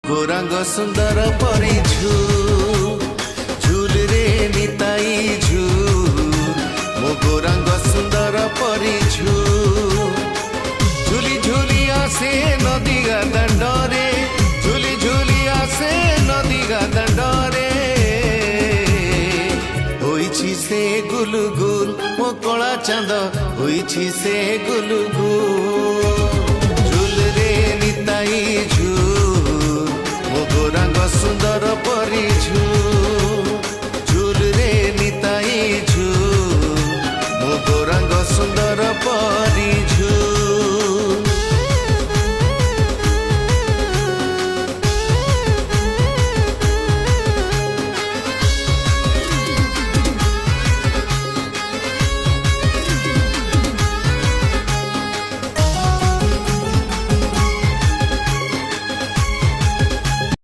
गोरांग सुंदर परी झूल रे निताई झूल मो गोरांग सुंदर परी झूली झूली आसे नदी गा दंडरे झूली झूली आसे नदी गा दंडरे होईछि से गुलगुल मो कला चांद होईछि से गुलगुल झूल रे निताई झूल मो गोरांग सुंदर परी झूल।